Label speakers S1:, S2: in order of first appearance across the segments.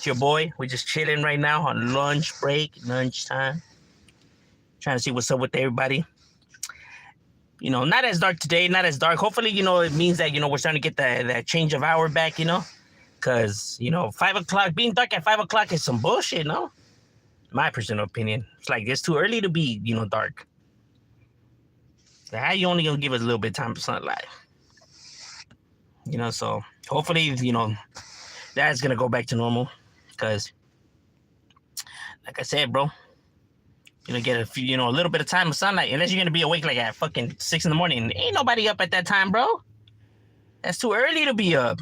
S1: your boy. We're just chilling right now on lunch break, lunchtime. Trying to see what's up with everybody. Not as dark today, not as dark. Hopefully, it means that, we're starting to get that change of hour back, Because, 5 o'clock, being dark at 5 o'clock is some bullshit, no? My personal opinion. It's like, it's too early to be, dark. How you only going to give us a little bit of time for sunlight? So hopefully, that's going to go back to normal. Because, like I said, bro, get a little bit of time of sunlight. Unless you're going to be awake like at fucking 6 in the morning. Ain't nobody up at that time, bro. That's too early to be up.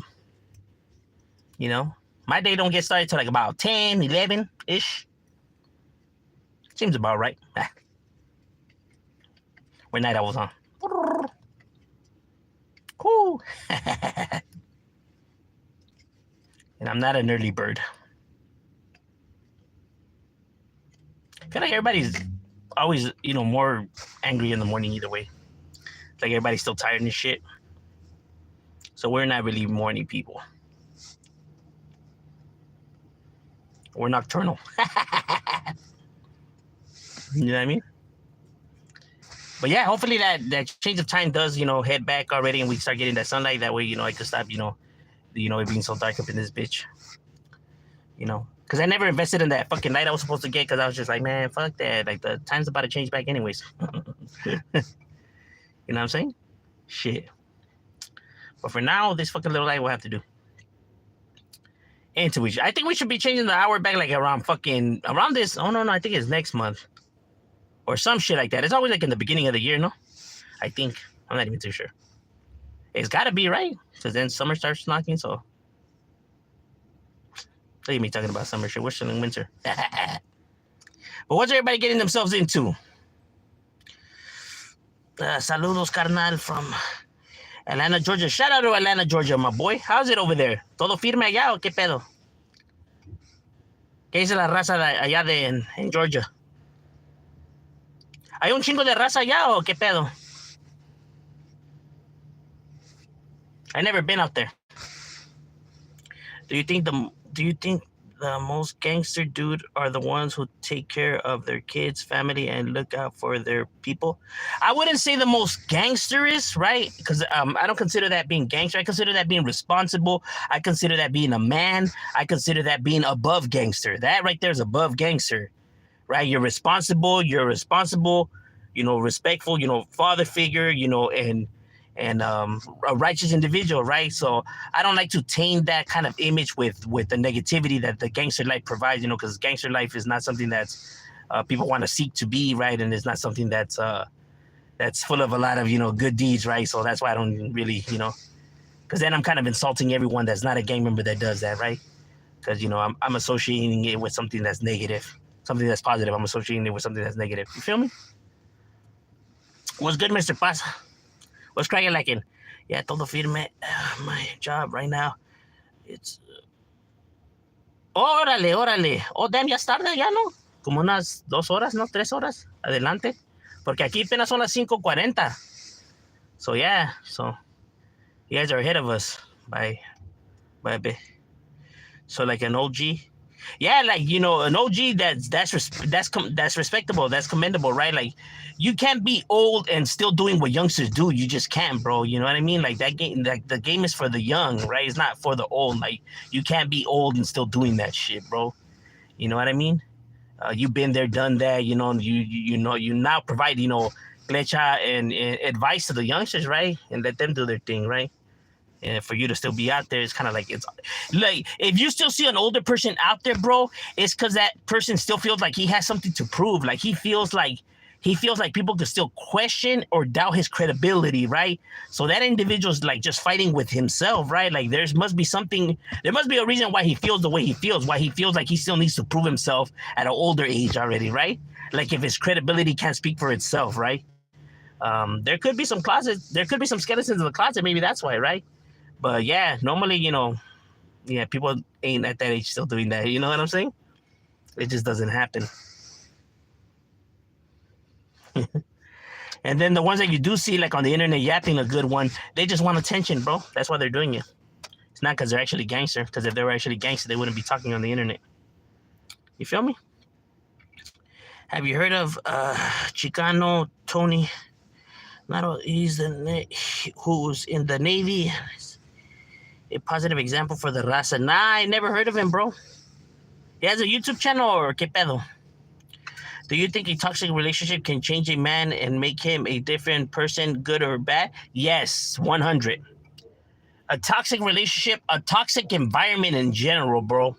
S1: My day don't get started till like about 10, 11-ish. Seems about right. What night I was on. Cool. And I'm not an early bird. I feel like everybody's always, more angry in the morning either way. It's like everybody's still tired and shit. So we're not really morning people. We're nocturnal. You know what I mean? But yeah, hopefully that change of time does, head back already and we start getting that sunlight. That way, I can stop, it being so dark up in this bitch. Because I never invested in that fucking light I was supposed to get because I was just like, man, fuck that. Like, the time's about to change back anyways. You know what I'm saying? Shit. But for now, this fucking little light will have to do. Intuition. I think we should be changing the hour back like around this. Oh, no, I think it's next month. Or some shit like that. It's always like in the beginning of the year, no? I think. I'm not even too sure. It's got to be, right? Because then summer starts knocking, so. Look at me talking about summer shit. We're still in winter. But what's everybody getting themselves into? Saludos, carnal, from Atlanta, Georgia. Shout out to Atlanta, Georgia, my boy. How's it over there? ¿Todo firme allá o qué pedo? ¿Qué dice la raza allá en Georgia? ¿Hay un chingo de raza allá o qué pedo? I never been out there. Do you think the most gangster dude are the ones who take care of their kids, family, and look out for their people? I wouldn't say the most gangsterist, right? Because I don't consider that being gangster. I consider that being responsible. I consider that being a man. I consider that being above gangster. That right there is above gangster, right? You're responsible, respectful, father figure, and a righteous individual, right? So I don't like to taint that kind of image with the negativity that the gangster life provides, because gangster life is not something that's people want to seek to be, right? And it's not something that's full of a lot of, good deeds, right? So that's why I don't really, because then I'm kind of insulting everyone that's not a gang member that does that, right? Because, I'm associating it with something that's negative, something that's positive. I'm associating it with something that's negative. You feel me? What's good, Mr. Paz? What's cracking like in? Yeah, todo firme. My job right now, it's... Órale. Oh, damn, ya es tarde, ya, ¿no? Como unas 2 horas, ¿no? 3 horas. Adelante. Porque aquí apenas son las 5:40. So, yeah. So, you guys are ahead of us by a bit. So, like an OG... Yeah, like, an OG that's respectable, that's commendable, right? Like, you can't be old and still doing what youngsters do. You just can't, bro. You know what I mean? Like, that game, like, the game is for the young, right? It's not for the old. Like, you can't be old and still doing that shit, bro. You know what I mean? You've been there, done that. You now provide, plecha and advice to the youngsters, right? And let them do their thing, right? And for you to still be out there, it's kind of like, it's like, if you still see an older person out there, bro, it's because that person still feels like he has something to prove. Like, he feels like people could still question or doubt his credibility, right? So that individual's like just fighting with himself, right? Like, there must be a reason why he feels the way he feels, why he feels like he still needs to prove himself at an older age already, right? Like, if his credibility can't speak for itself, right? There could be some skeletons in the closet, maybe that's why, right? But yeah, normally, people ain't at that age still doing that. You know what I'm saying? It just doesn't happen. And then the ones that you do see, like on the internet yapping a good one, they just want attention, bro. That's why they're doing it. It's not because they're actually gangster, because if they were actually gangster, they wouldn't be talking on the internet. You feel me? Have you heard of Chicano Tony? He's who's in the Navy. A positive example for the raza. Nah, I never heard of him, bro. He has a YouTube channel, or qué pedo? Do you think a toxic relationship can change a man and make him a different person, good or bad? Yes, 100. A toxic relationship, a toxic environment in general, bro.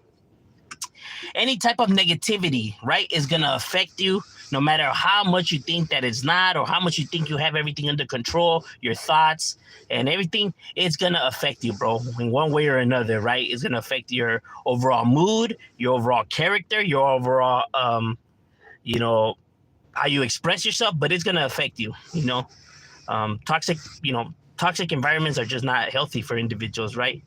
S1: Any type of negativity, right, is going to affect you no matter how much you think that it's not, or how much you think you have everything under control, your thoughts and everything. It's going to affect you, bro, in one way or another, right? It's going to affect your overall mood, your overall character, your overall, you know, how you express yourself, but it's going to affect you, you know. Toxic environments are just not healthy for individuals, right?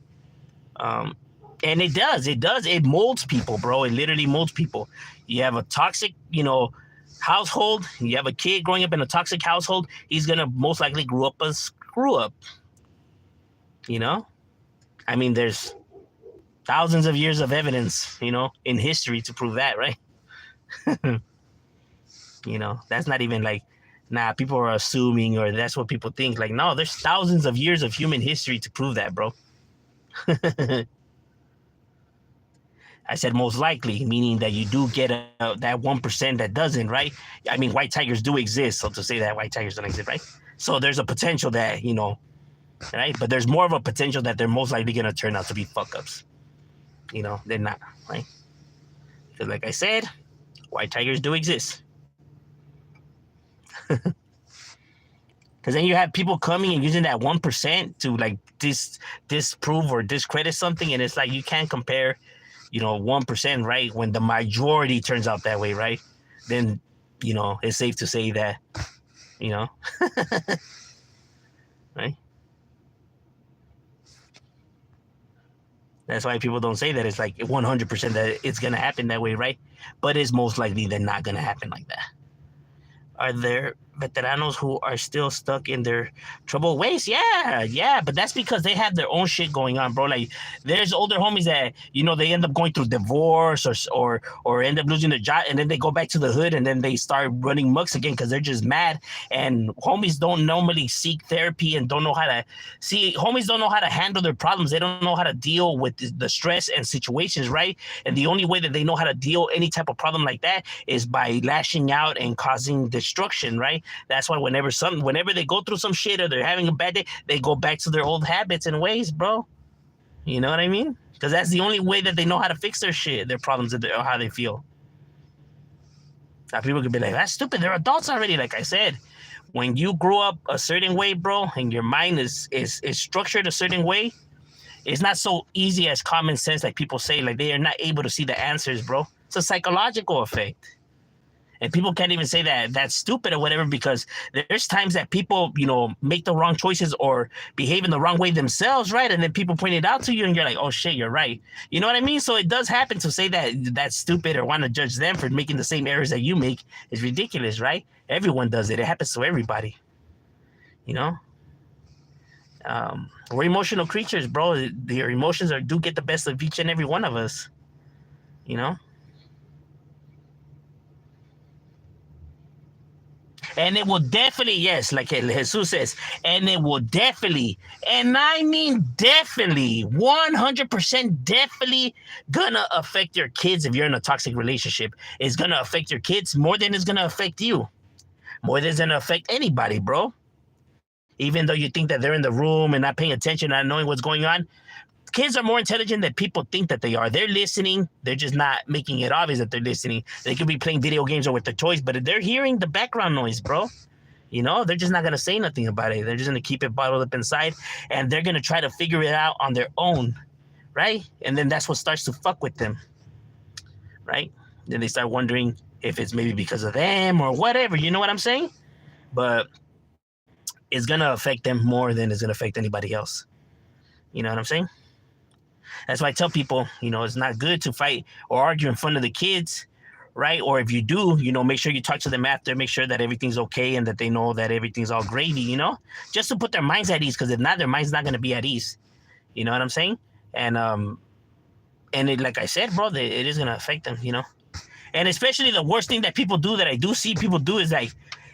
S1: And it molds people, bro. It literally molds people. You have a toxic, household. You have a kid growing up in a toxic household. He's going to most likely grow up a screw up. I mean, there's thousands of years of evidence, in history to prove that, right? That's not even like, nah, people are assuming, or that's what people think. Like, no, there's thousands of years of human history to prove that, bro. I said most likely, meaning that you do get that 1% that doesn't, right? I mean, white tigers do exist. So to say that white tigers don't exist, right? So there's a potential that, right? But there's more of a potential that they're most likely going to turn out to be fuck-ups. They're not, right? Because like I said, white tigers do exist. Because then you have people coming and using that 1% to like disprove or discredit something. And it's like, you can't compare 1%, right? When the majority turns out that way, right? Then, it's safe to say that, right? That's why people don't say that it's like 100% that it's going to happen that way, right? But it's most likely they're not going to happen like that. Are there veteranos who are still stuck in their troubled ways? Yeah, but that's because they have their own shit going on, bro. Like, there's older homies that, they end up going through divorce or end up losing their job, and then they go back to the hood, and then they start running mucks again because they're just mad. And homies don't normally seek therapy and don't know how to homies don't know how to handle their problems. They don't know how to deal with the stress and situations, right? And the only way that they know how to deal any type of problem like that is by lashing out and causing destruction, right? That's why whenever they go through some shit or they're having a bad day, they go back to their old habits and ways, bro. You know what I mean? Because that's the only way that they know how to fix their shit, their problems, or how they feel. Now, people could be like, that's stupid. They're adults already. Like I said, when you grow up a certain way, bro, and your mind is structured a certain way, it's not so easy as common sense like people say. Like, they are not able to see the answers, bro. It's a psychological effect. And people can't even say that that's stupid or whatever, because there's times that people, make the wrong choices or behave in the wrong way themselves, right? And then people point it out to you and you're like, oh shit, you're right. You know what I mean? So it does happen. To say that that's stupid or want to judge them for making the same errors that you make is ridiculous, right? Everyone does it. It happens to everybody. We're emotional creatures, bro. Your emotions do get the best of each and every one of us, And it will definitely, yes, like Jesus says, and it will definitely, and I mean definitely, 100% definitely gonna affect your kids if you're in a toxic relationship. It's gonna affect your kids more than it's gonna affect you. More than it's gonna affect anybody, bro. Even though you think that they're in the room and not paying attention, not knowing what's going on, kids are more intelligent than people think that they are. They're listening. They're just not making it obvious that they're listening. They could be playing video games or with their toys, but they're hearing the background noise, bro. They're just not going to say nothing about it. They're just going to keep it bottled up inside, and they're going to try to figure it out on their own, right? And then that's what starts to fuck with them, right? Then they start wondering if it's maybe because of them or whatever. You know what I'm saying? But it's going to affect them more than it's going to affect anybody else. You know what I'm saying? That's why I tell people, it's not good to fight or argue in front of the kids, right? Or if you do, make sure you talk to them after, make sure that everything's okay and that they know that everything's all gravy, just to put their minds at ease, because if not, their mind's not going to be at ease. You know what I'm saying? And it, like I said, bro, it is gonna affect them, you know. And especially the worst thing that people do that I do see people do is like,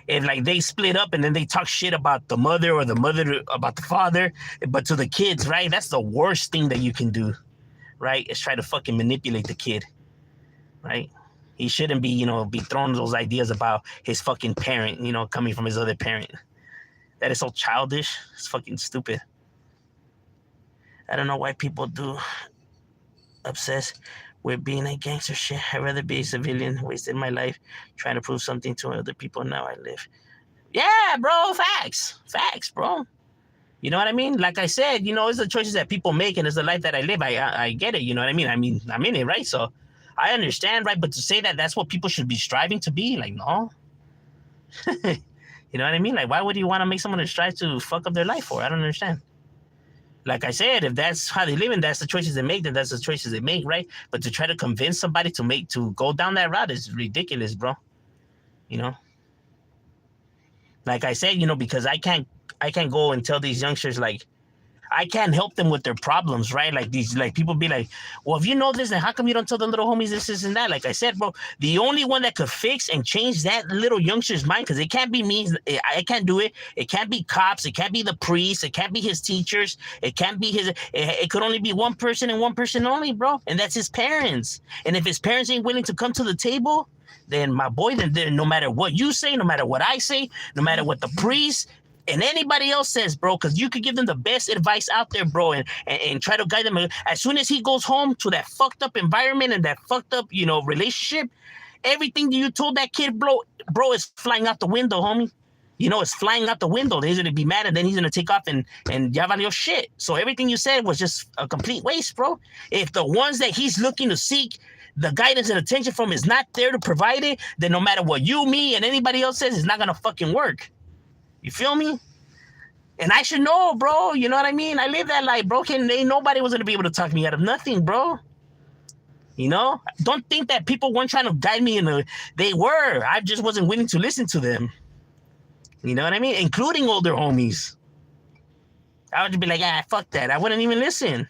S1: if like they split up and then they talk shit about the mother or the mother about the father, but to the kids, right? That's the worst thing that you can do, right? Is try to fucking manipulate the kid, right? He shouldn't be, you know, be throwing those ideas about his fucking parent, you know, coming from his other parent. That is so childish. It's fucking stupid. I don't know why people do obsess with being a gangster shit. I'd rather be a civilian, wasted my life trying to prove something to other people. Now I live. Yeah, bro, facts, bro. You know what I mean? Like I said, you know, it's the choices that people make and it's the life that I live. I get it, you know what I mean? I'm in it, right? So I understand, right? But to say that that's what people should be striving to be, like, no. You know what I mean? Like, why would you want to make someone that strives to fuck up their life for? I don't understand. Like I said, if that's how they live and that's the choices they make, then that's the choices they make, right? But to try to convince somebody to go down that route is ridiculous, bro. You know? Like I said, you know, because I can't go and tell these youngsters, like, I can't help them with their problems, right? Like these, like people be like, well, if you know this, then how come you don't tell the little homies this and that? Like I said, bro, the only one that could fix and change that little youngster's mind, because it can't be me, I can't do it. It can't be cops. It can't be the priest. It can't be his teachers. It can't be it could only be one person and one person only, bro. And that's his parents. And if his parents ain't willing to come to the table, then my boy, then no matter what you say, no matter what I say, no matter what the priest and anybody else says, bro, because you could give them the best advice out there, bro, and try to guide them. As soon as he goes home to that fucked up environment and that fucked up, you know, relationship, everything that you told that kid, bro, is flying out the window, homie. You know, it's flying out the window. He's gonna be mad, and then he's gonna take off and ya valió shit. So everything you said was just a complete waste, bro. If the ones that he's looking to seek the guidance and attention from is not there to provide it, then no matter what you, me, and anybody else says, it's not gonna fucking work. You feel me? And I should know, bro. You know what I mean? I live that life, bro. Nobody was going to be able to talk me out of nothing, bro. You know? Don't think that people weren't trying to guide me. They were. I just wasn't willing to listen to them. You know what I mean? Including older homies. I would just be like, yeah, fuck that. I wouldn't even listen.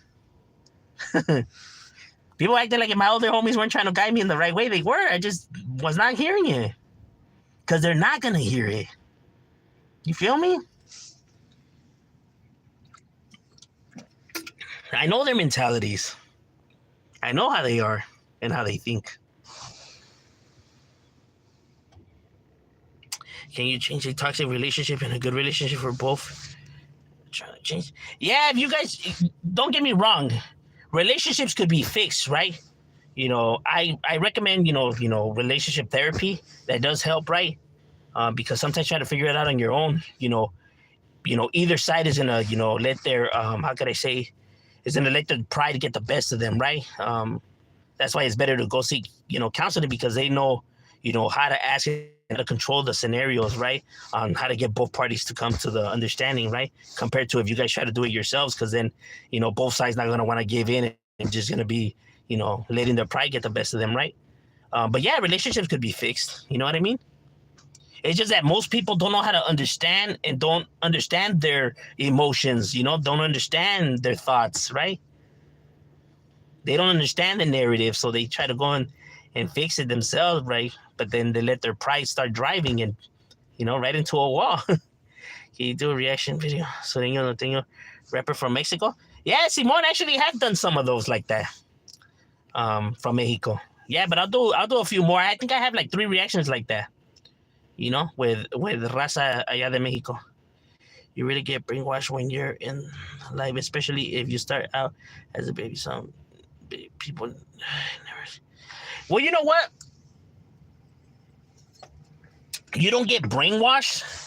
S1: People acted like if my older homies weren't trying to guide me in the right way. They were. I just was not hearing it. Because they're not going to hear it. You feel me? I know their mentalities. I know how they are and how they think. Can you change a toxic relationship in a good relationship for both? Trying to change. Yeah, if you guys, don't get me wrong. Relationships could be fixed, right? You know, I recommend, you know, relationship therapy. That does help, right? Because sometimes trying to figure it out on your own, you know, either side is gonna, you know, let their how could I say, is gonna let their pride get the best of them, right? That's why it's better to go seek, you know, counseling, because they know, you know, how to ask and how to control the scenarios, right? On how to get both parties to come to the understanding, right? Compared to if you guys try to do it yourselves, because then, you know, both sides not gonna want to give in and just gonna be, you know, letting their pride get the best of them, right? But yeah, relationships could be fixed. You know what I mean? It's just that most people don't know how to understand and don't understand their emotions, you know, don't understand their thoughts, right? They don't understand the narrative, so they try to go and fix it themselves, right? But then they let their pride start driving and, you know, right into a wall. Can you do a reaction video? Norteño, rapper from Mexico? Yeah, Simon actually has done some of those like that. From Mexico. Yeah, but I'll do a few more. I think I have like 3 reactions like that. You know, with Raza allá de Mexico. You really get brainwashed when you're in life, especially if you start out as a baby. Some people never. Well, you know what? You don't get brainwashed.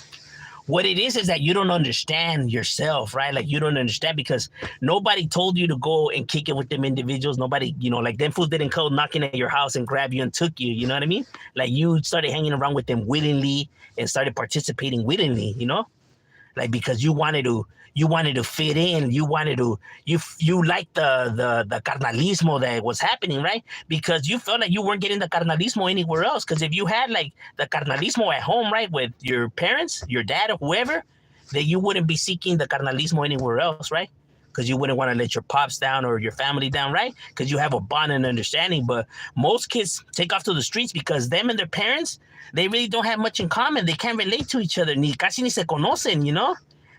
S1: What it is that you don't understand yourself, right? Like, you don't understand because nobody told you to go and kick it with them individuals. Nobody, you know, like, them fools didn't come knocking at your house and grab you and took you. You know what I mean? Like, you started hanging around with them willingly and started participating willingly, you know? Like, because you wanted to fit in. You wanted to, you liked the carnalismo that was happening, right? Because you felt like you weren't getting the carnalismo anywhere else. Because if you had like the carnalismo at home, right, with your parents, your dad, or whoever, then you wouldn't be seeking the carnalismo anywhere else, right? because you wouldn't want to let your pops down or your family down, right? Because you have a bond and understanding. But most kids take off to the streets because them and their parents, they really don't have much in common. They can't relate to each other. Ni casi ni se conocen, you know?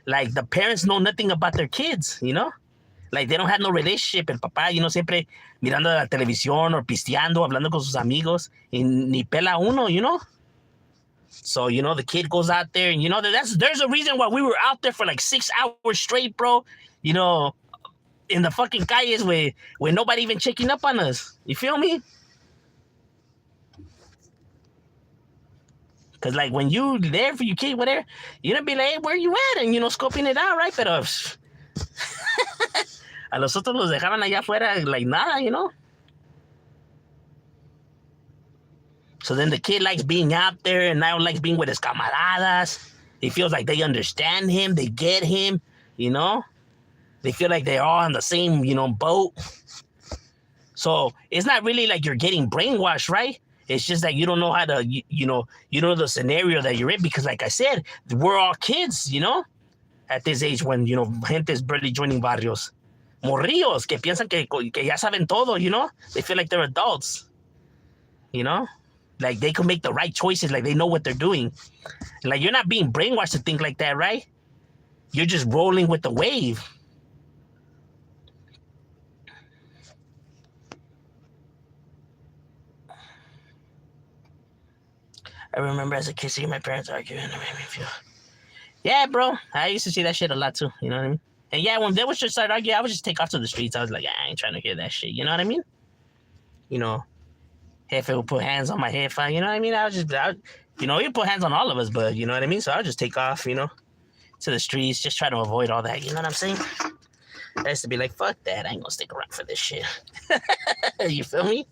S1: Like the parents know nothing about their kids, you know? Like they don't have no relationship. El papá, you know, siempre mirando la televisión or pisteando, hablando con sus amigos, y ni pela uno, you know? So, you know, the kid goes out there and, you know, there's a reason why we were out there for like 6 hours straight, bro. You know, in the fucking calles with nobody even checking up on us. You feel me? Because, like, when you there for your kid, whatever, you're going to be like, hey, where you at? And, you know, scoping it out, right? Pero a los otros los dejaban allá afuera like nada, you know? So then the kid likes being out there and now likes being with his camaradas. He feels like they understand him, they get him, you know? They feel like they're all on the same, you know, boat. So it's not really like you're getting brainwashed, right? It's just that you don't know how to, you know the scenario that you're in because, like I said, we're all kids, you know? At this age when, you know, gente is barely joining barrios. Morrillos que piensan que ya saben todo, you know? They feel like they're adults, you know? Like they can make the right choices, like they know what they're doing. Like you're not being brainwashed to think like that, right? You're just rolling with the wave. I remember as a kid seeing my parents arguing and it made me feel. Yeah, bro. I used to see that shit a lot too, you know what I mean? And yeah, when they would just start arguing, I would just take off to the streets. I was like, I ain't trying to hear that shit, you know what I mean? You know, Jefe would put hands on my Jefa, you know what I mean? You know, he'd put hands on all of us, but you know what I mean? So I'll just take off, you know, to the streets, just try to avoid all that, you know what I'm saying? I used to be like, fuck that, I ain't gonna stick around for this shit. You feel me?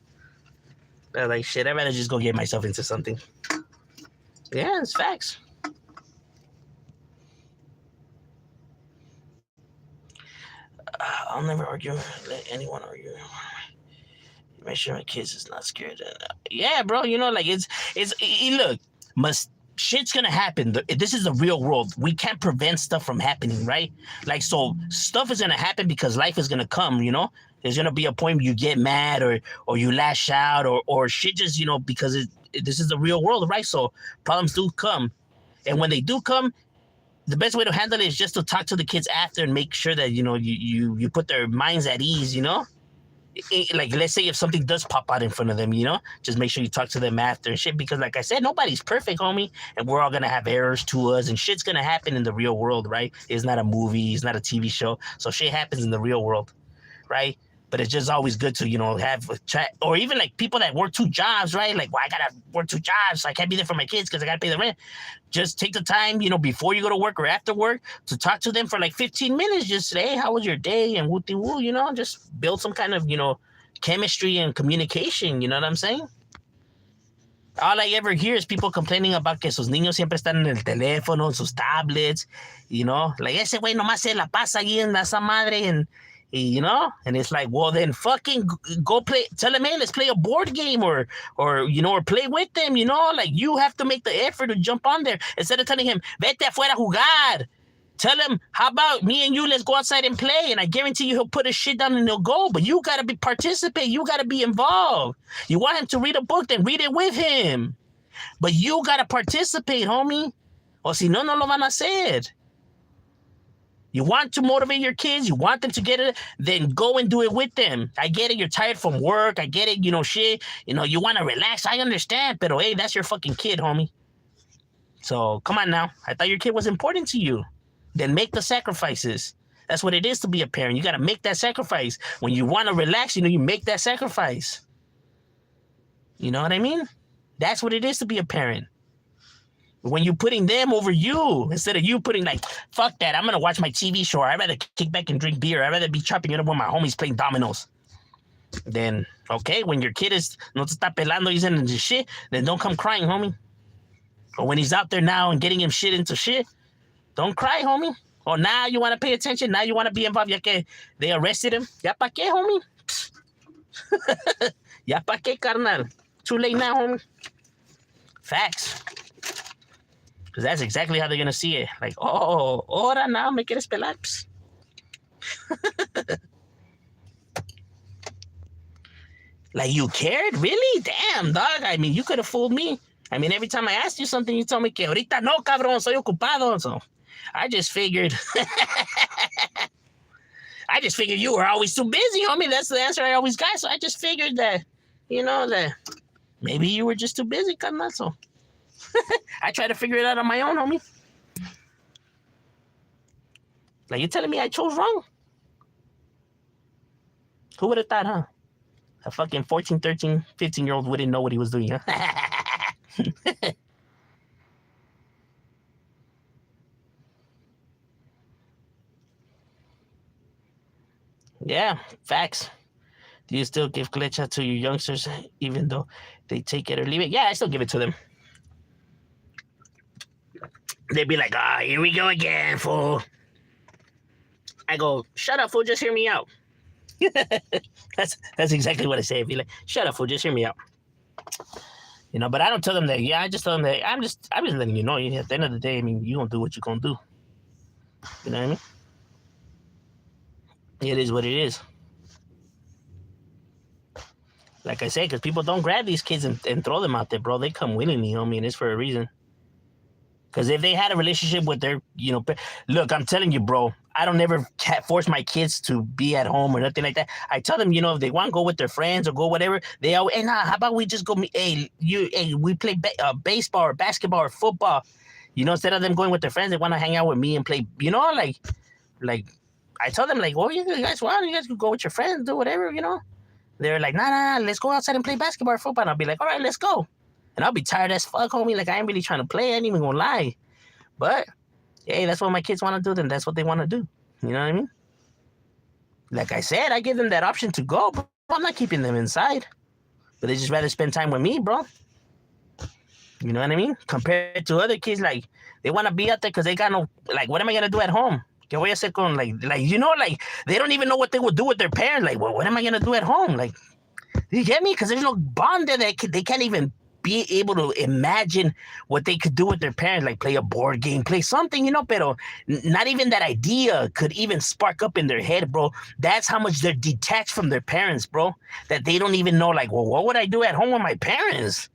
S1: But like, shit, I'd rather just go get myself into something. Yeah, it's facts. I'll never argue, let anyone argue. Make sure my kids is not scared. Yeah, bro. You know, like look, shit's gonna happen. This is the real world. We can't prevent stuff from happening, right? Like, so stuff is gonna happen because life is gonna come. You know, there's gonna be a point where you get mad or you lash out or shit just, you know, because this is the real world, right? So problems do come, and when they do come, the best way to handle it is just to talk to the kids after and make sure that, you know, you put their minds at ease, you know? Like, let's say if something does pop out in front of them, you know, just make sure you talk to them after and shit, because like I said, nobody's perfect, homie, and we're all gonna have errors to us, and shit's gonna happen in the real world, right? It's not a movie, it's not a TV show, so shit happens in the real world, right? But it's just always good to, you know, have a chat, or even like people that work 2 jobs, right? Like, well, I gotta work 2 jobs, so I can't be there for my kids because I gotta pay the rent. Just take the time, you know, before you go to work or after work to talk to them for like 15 minutes. Just say, hey, how was your day? And woo-de-woo, you know, just build some kind of, you know, chemistry and communication, you know what I'm saying? All I ever hear is people complaining about que sus niños siempre están en el teléfono, en sus tablets, you know? Like, ese güey nomás se la pasa ahí en esa madre and you know? And it's like, well, then fucking go play, tell them, hey, let's play a board game or you know, or play with them, you know? Like, you have to make the effort to jump on there. Instead of telling him, vete afuera a jugar. Tell him, how about me and you, let's go outside and play, and I guarantee you he'll put his shit down and he'll go, but you gotta participate, you gotta be involved. You want him to read a book, then read it with him. But you gotta participate, homie. O si no, no lo van a hacer. You want to motivate your kids, you want them to get it, then go and do it with them. I get it, you're tired from work, I get it, you know, shit. You know, you wanna relax, I understand, but hey, that's your fucking kid, homie. So, come on now. I thought your kid was important to you. Then make the sacrifices. That's what it is to be a parent. You got to make that sacrifice. When you want to relax, you know, you make that sacrifice. You know what I mean? That's what it is to be a parent. When you're putting them over you, instead of you putting like, fuck that, I'm going to watch my TV show. I'd rather kick back and drink beer. I'd rather be chopping it up with my homies playing dominoes. Then, okay, when your kid is no te está pelando, he's in the shit, then don't come crying, homie. Or when he's out there now and getting him shit into shit, don't cry, homie. Or now you want to pay attention. Now you want to be involved. Ya que they arrested him. Ya pa' qué, homie? Ya pa' qué, carnal? Too late now, homie. Facts. Because that's exactly how they're going to see it. Like, oh, ahora now me quieres pelar. Psst. Like, you cared? Really? Damn, dog. I mean, you could have fooled me. I mean, every time I asked you something, you told me que ahorita no, cabrón, soy ocupado. So I just figured. I just figured you were always too busy, homie. That's the answer I always got. So I just figured that, that maybe you were just too busy, carnal. So I tried to figure it out on my own, homie. Like, you telling me I chose wrong? Who would have thought, huh? A fucking 14, 13, 15-year-old wouldn't know what he was doing, huh? Yeah, facts. Do you still give Clecha to your youngsters, even though they take it or leave it? Yeah, I still give it to them. They'd be like, here we go again, fool. I go, shut up, fool, just hear me out. That's exactly what I say. I'd be like, shut up, fool, just hear me out. But I don't tell them that. Yeah, I just tell them that I'm just letting you know. At the end of the day, I mean, you gonna do what you gonna do. You know what I mean? It is what it is. Like I say, because people don't grab these kids and throw them out there, bro. They come willingly, homie, and it's for a reason. Because if they had a relationship with their, look, I'm telling you, bro, I don't ever force my kids to be at home or nothing like that. I tell them, if they want to go with their friends or go whatever, they always, hey, nah, how about we just go, we play baseball or basketball or football. Instead of them going with their friends, they want to hang out with me and play, like, I tell them, like, well, you guys want, you guys can go with your friends, do whatever, They're like, nah, let's go outside and play basketball or football. And I'll be like, all right, let's go. And I'll be tired as fuck, homie. Like, I ain't really trying to play. I ain't even gonna lie. But, hey, that's what my kids want to do. Then that's what they want to do. You know what I mean? Like I said, I give them that option to go, but I'm not keeping them inside. But they just rather spend time with me, bro. You know what I mean? Compared to other kids, like, they want to be out there because they got no, like, what am I going to do at home? ¿Qué voy a hacer con, like, they don't even know what they would do with their parents. Like, well, what am I going to do at home? Like, you get me? Because there's no bond there. They can't even be able to imagine what they could do with their parents, like play a board game, play something, pero not even that idea could even spark up in their head, bro. That's how much they're detached from their parents, bro, that they don't even know, like, well, what would I do at home with my parents?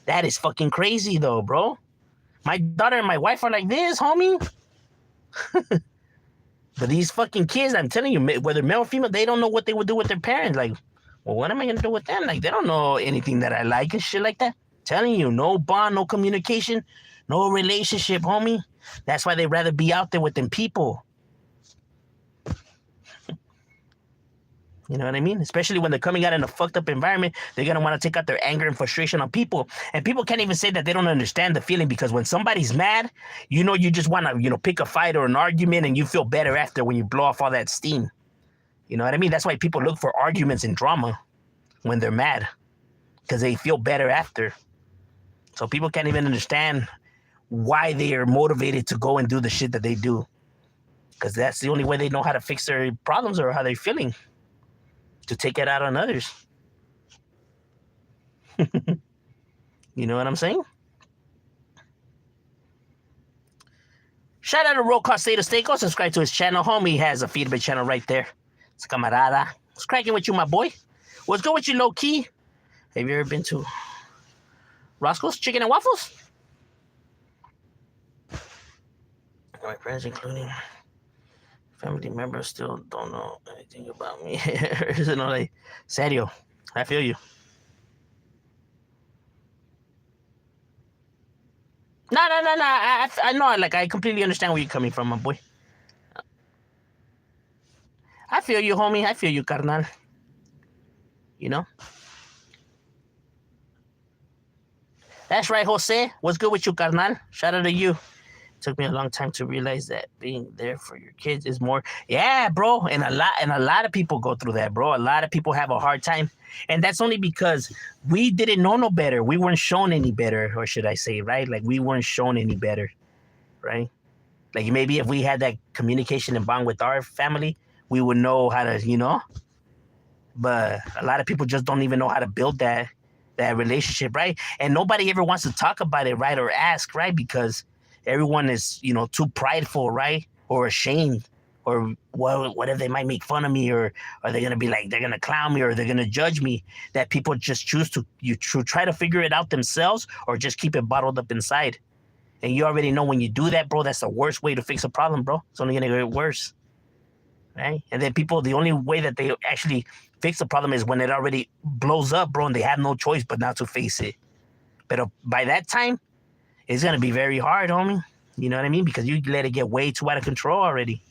S1: That is fucking crazy, though, bro. My daughter and my wife are like this, homie. But these fucking kids, I'm telling you, whether male or female, they don't know what they would do with their parents. Like, well, what am I going to do with them? Like, they don't know anything that I like and shit like that. I'm telling you, no bond, no communication, no relationship, homie. That's why they'd rather be out there with them people. You know what I mean? Especially when they're coming out in a fucked up environment, they're going to want to take out their anger and frustration on people. And people can't even say that they don't understand the feeling, because when somebody's mad, you just want to, pick a fight or an argument, and you feel better after when you blow off all that steam. You know what I mean? That's why people look for arguments and drama when they're mad, because they feel better after. So people can't even understand why they are motivated to go and do the shit that they do, because that's the only way they know how to fix their problems or how they're feeling, to take it out on others. You know what I'm saying? Shout out to Roll Call State of State. Go subscribe to his channel. Homie has a feedback channel right there. It's camarada. What's cracking with you, my boy? What's good with you, low key? Have you ever been to Roscoe's Chicken and Waffles? My friends, including family members, still don't know anything about me. Like, serio, I feel you. No. I know, like, I completely understand where you're coming from, my boy. I feel you, homie. I feel you, carnal. That's right, Jose. What's good with you, carnal? Shout out to you. Took me a long time to realize that being there for your kids is more. Yeah, bro. And a lot of people go through that, bro. A lot of people have a hard time. And that's only because we didn't know no better. We weren't shown any better, or should I say, right? Like, we weren't shown any better, right? Like, maybe if we had that communication and bond with our family, we would know how to, But a lot of people just don't even know how to build that relationship, right? And nobody ever wants to talk about it, right? Or ask, right? Because everyone is, too prideful, right? Or ashamed, or what if they might make fun of me, or are they gonna be like they're gonna clown me, or they're gonna judge me? That people just choose to try to figure it out themselves, or just keep it bottled up inside. And you already know when you do that, bro, that's the worst way to fix a problem, bro. It's only gonna get worse, right? And then people, the only way that they actually fix the problem is when it already blows up, bro, and they have no choice but not to face it. But by that time, it's gonna be very hard, homie. You know what I mean? Because you let it get way too out of control already.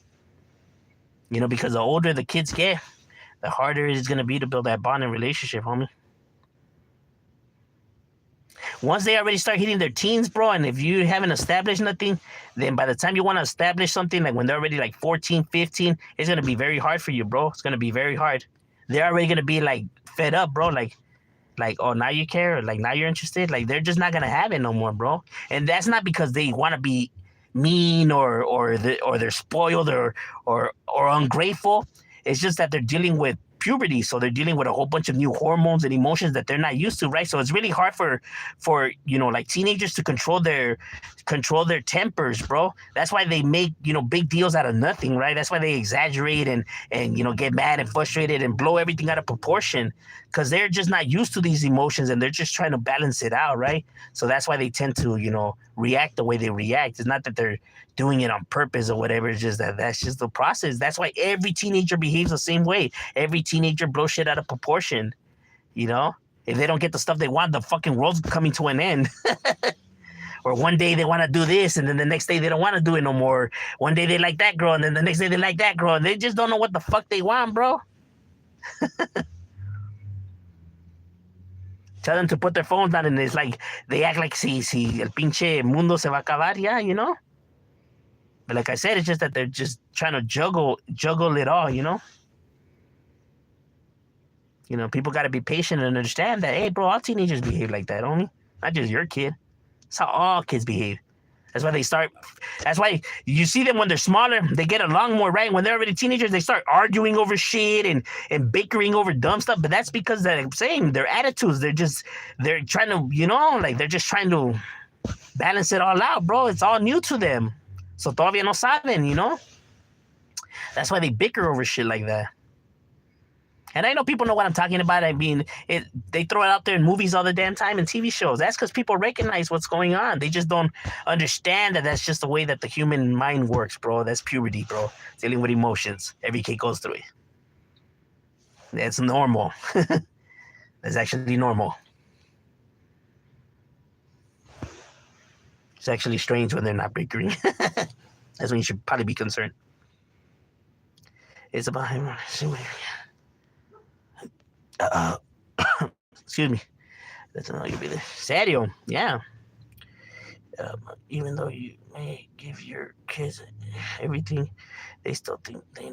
S1: You know, because the older the kids get, the harder it's gonna be to build that bond and relationship, homie. Once they already start hitting their teens, bro, and if you haven't established nothing, then by the time you want to establish something, like when they're already like 14, 15, it's going to be very hard for you, bro. It's going to be very hard. They're already going to be like fed up, bro. Like, oh, now you care? Or, like, now you're interested? Like, they're just not going to have it no more, bro. And that's not because they want to be mean or they're spoiled or ungrateful. It's just that they're dealing with puberty, so they're dealing with a whole bunch of new hormones and emotions that they're not used to, right? So it's really hard for you know, like teenagers to control their tempers, bro. That's why they make, you know, big deals out of nothing, right? That's why they exaggerate and you know, get mad and frustrated and blow everything out of proportion, because they're just not used to these emotions and they're just trying to balance it out, right? So that's why they tend to, you know, react the way they react. It's not that they're doing it on purpose or whatever. It's just that's just the process. That's why every teenager behaves the same way. Every teenager blows shit out of proportion. You know, if they don't get the stuff they want, the fucking world's coming to an end. Or one day they want to do this, and then the next day they don't want to do it no more. One day they like that girl, and then the next day they like that girl, and they just don't know what the fuck they want, bro. Tell them to put their phones down, and it's like they act like si el pinche mundo se va a acabar, yeah, you know. But like I said, it's just that they're just trying to juggle it all, you know? You know, people got to be patient and understand that, hey, bro, all teenagers behave like that, homie. Not just your kid. That's how all kids behave. That's why you see them when they're smaller, they get along more, right? When they're already teenagers, they start arguing over shit and bickering over dumb stuff. But that's because I'm saying their attitudes, they're trying to, you know, like they're just trying to balance it all out, bro. It's all new to them. So todavía no saben, you know? That's why they bicker over shit like that. And I know people know what I'm talking about. I mean, they throw it out there in movies all the damn time and TV shows. That's because people recognize what's going on. They just don't understand that that's just the way that the human mind works, bro. That's puberty, bro. Dealing with emotions. Every kid goes through it. That's normal. That's actually normal. It's actually strange when they're not bickering. That's when you should probably be concerned. It's about him. Excuse me. That's how you'll be there. Serio, yeah. Even though you may give your kids everything, they still think they.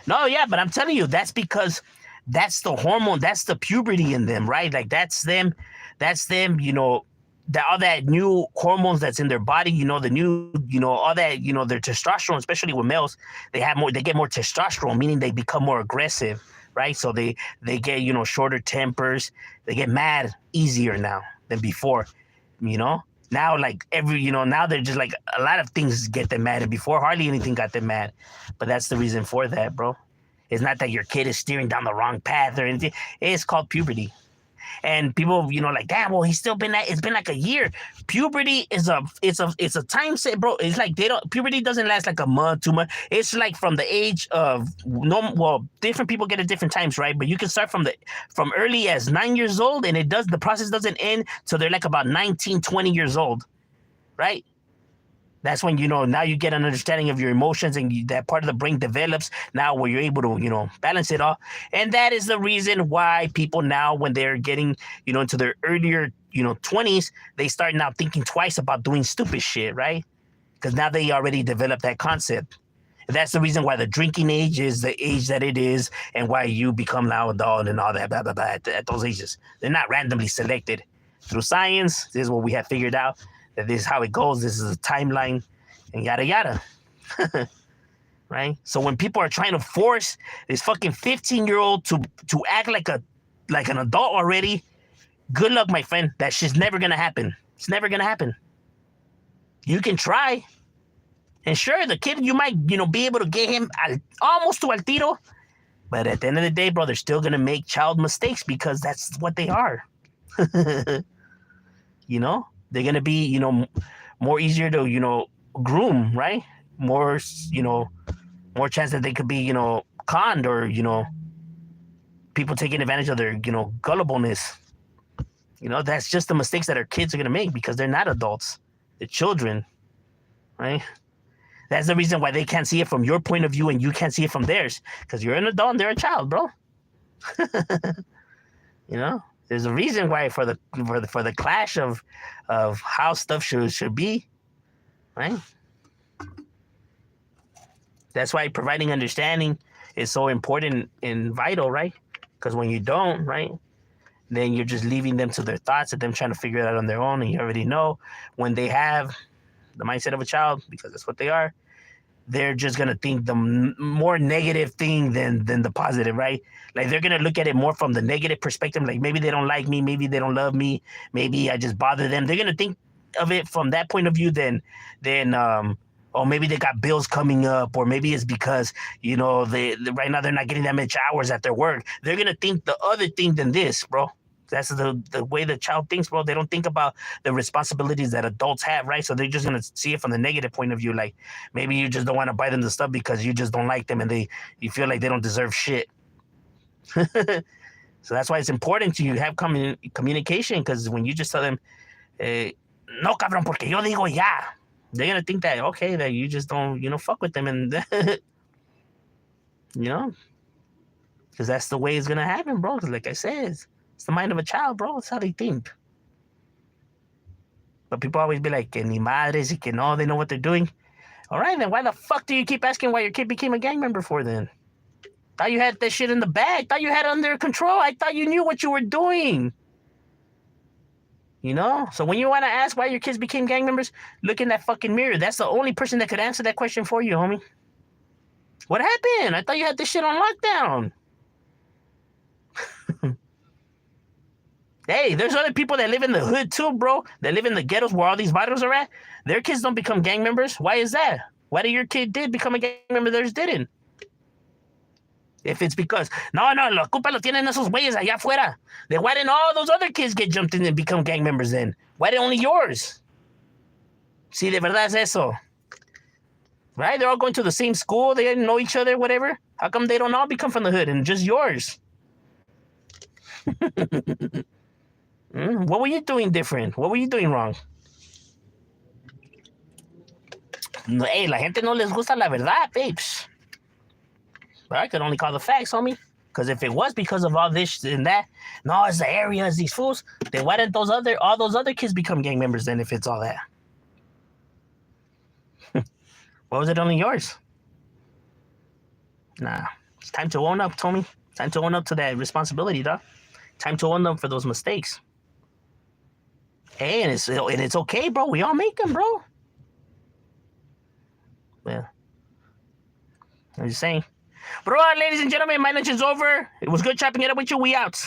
S1: No, yeah, but I'm telling you, that's because that's the hormone, that's the puberty in them, right? Like that's them, you know. All that new hormones that's in their body, you know, the new, you know, all that, you know, their testosterone, especially with males, they get more testosterone, meaning they become more aggressive, right? So they get, you know, shorter tempers. They get mad easier now than before, you know? Now, like now they're just like, a lot of things get them mad, and before hardly anything got them mad. But that's the reason for that, bro. It's not that your kid is steering down the wrong path or anything. It's called puberty. And people, you know, like, damn, well, it's been like a year. Puberty is a time set, bro. It's like puberty doesn't last like a month, 2 months. It's like from the age of different people get at different times, right? But you can start from early as 9 years old, and the process doesn't end till they're like about 19, 20 years old, right? That's when, you know, now you get an understanding of your emotions, and that part of the brain develops now where you're able to, you know, balance it all. And that is the reason why people now, when they're getting, you know, into their earlier, you know, 20s, they start now thinking twice about doing stupid shit, right? Because now they already developed that concept. And that's the reason why the drinking age is the age that it is, and why you become now adult and all that, blah, blah, blah, at those ages. They're not randomly selected. Through science, this is what we have figured out. That this is how it goes, this is a timeline, and yada yada. Right? So when people are trying to force this fucking 15-year-old to act like an adult already, good luck, my friend. That shit's never gonna happen. It's never gonna happen. You can try. And sure, the kid, you might, be able to get him almost to al tiro. But at the end of the day, bro, they're still going to make child mistakes because that's what they are. They're going to be, more easier to, groom, right? More, more chance that they could be, conned or, people taking advantage of their, gullibleness. That's just the mistakes that our kids are going to make because they're not adults. They're children, right? That's the reason why they can't see it from your point of view and you can't see it from theirs because you're an adult and they're a child, bro. There's a reason why for the clash of how stuff should be, right? That's why providing understanding is so important and vital, right? Because when you don't, right, then you're just leaving them to their thoughts and them trying to figure it out on their own. And you already know when they have the mindset of a child, because that's what they are, they're just going to think the more negative thing than the positive, right? Like they're going to look at it more from the negative perspective. Like maybe they don't like me. Maybe they don't love me. Maybe I just bother them. They're going to think of it from that point of view than oh, maybe they got bills coming up, or maybe it's because, they right now they're not getting that much hours at their work. They're going to think the other thing than this, bro. That's the way the child thinks, bro. They don't think about the responsibilities that adults have, right? So they're just going to see it from the negative point of view. Like maybe you just don't want to buy them the stuff because you just don't like them and you feel like they don't deserve shit. So that's why it's important to have communication, because when you just tell them, no, cabrón, porque yo digo ya. They're going to think that, okay, that you just don't, fuck with them. And, because that's the way it's going to happen, bro. Because like I said, it's the mind of a child, bro. It's how they think. But people always be like, que ni madres, y que no, they know what they're doing. All right, then why the fuck do you keep asking why your kid became a gang member for then? Thought you had that shit in the bag. Thought you had it under control. I thought you knew what you were doing. So when you want to ask why your kids became gang members, look in that fucking mirror. That's the only person that could answer that question for you, homie. What happened? I thought you had this shit on lockdown. Hey, there's other people that live in the hood too, bro. That live in the ghettos where all these barrios are at. Their kids don't become gang members. Why is that? Why did your kid become a gang member, theirs didn't? If it's because, no, la culpa lo tienen esos güeyes allá afuera. Then why didn't all those other kids get jumped in and become gang members then? Why did only yours? Si de verdad es eso. Right? They're all going to the same school. They didn't know each other, whatever. How come they don't all become from the hood and just yours? What were you doing different? What were you doing wrong? Hey, la gente no les gusta la verdad, babes. But I could only call the facts, homie. Because if it was because of all this and that, no, it's the area, it's these fools, then why didn't all those other kids become gang members then if it's all that? Why was it only yours? Nah. It's time to own up, Tommy. Time to own up to that responsibility, dog. Time to own up for those mistakes. Hey, and it's okay, bro. We all make them, bro. Yeah. I'm just saying. But all right, ladies and gentlemen, my lunch is over. It was good chopping it up with you. We out.